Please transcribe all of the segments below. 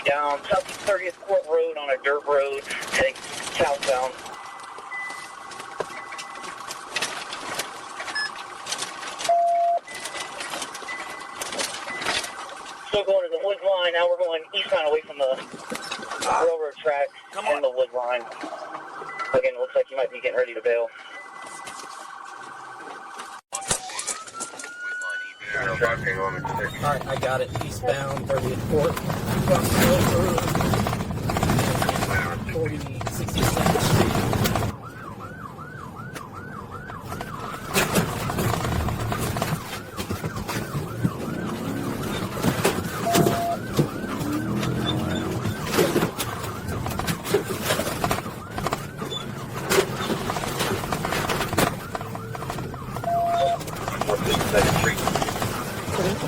be down Southeast 30th Court Road on a dirt road heading southbound. Still going to the wood line. Now we're going eastbound away from the railroad tracks and the wood line. Again, it looks like you might be getting ready to bail. Alright, I got it. Eastbound 30th Court. 62nd Street.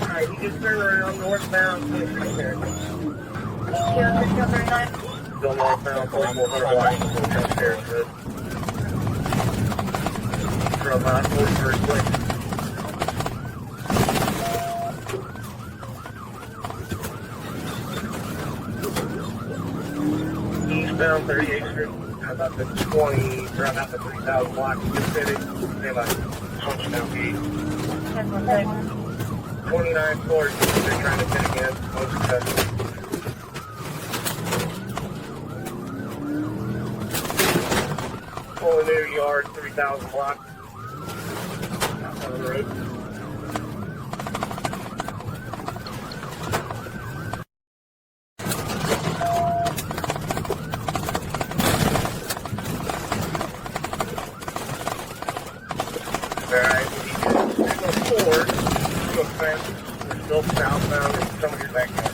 Alright, you just turn around northbound 23rd there. Still northbound 4400 block, there, good. From 43rd place. Eastbound 38th Street, about the 20, around about the 3000 block, just hit it, say about 20 now feet. 29 floors, they're trying to hit again, most successful. Full new yard, 3000 block, out on the road. Alright, there's no forward. We're still southbound and some of your backyard.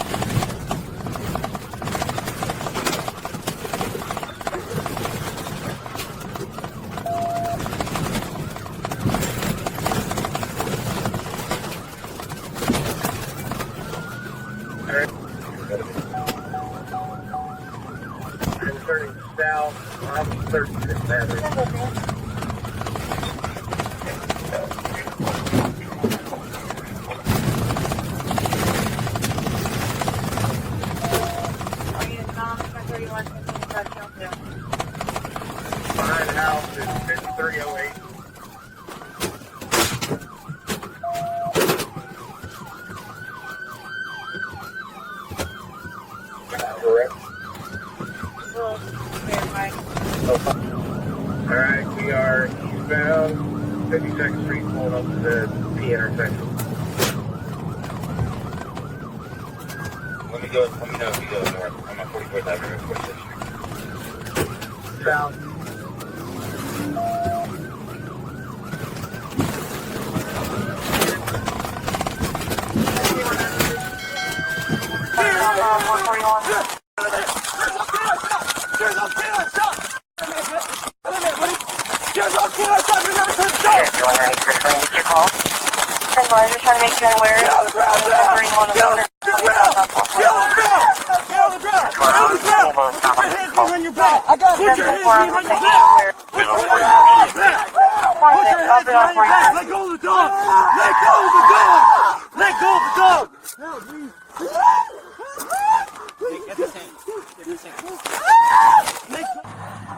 Alright. And turning south on 36th Avenue. Behind the house is 5308. Correct. Alright, we are eastbound 52nd Street pulling up to the P intersection. Let me know if you go north. I'm on 44th Avenue, 46th Street. South. Just trying to make you aware of I got it. Put your hands behind your back. Let go of the dog. Let go of the dog. Let go of the dog. Get this hand. Get this hand.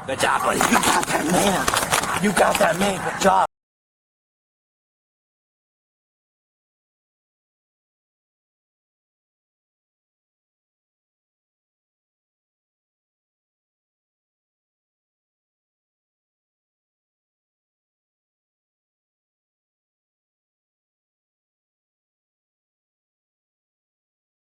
Good job, buddy. You got that man. You got that man. Good job.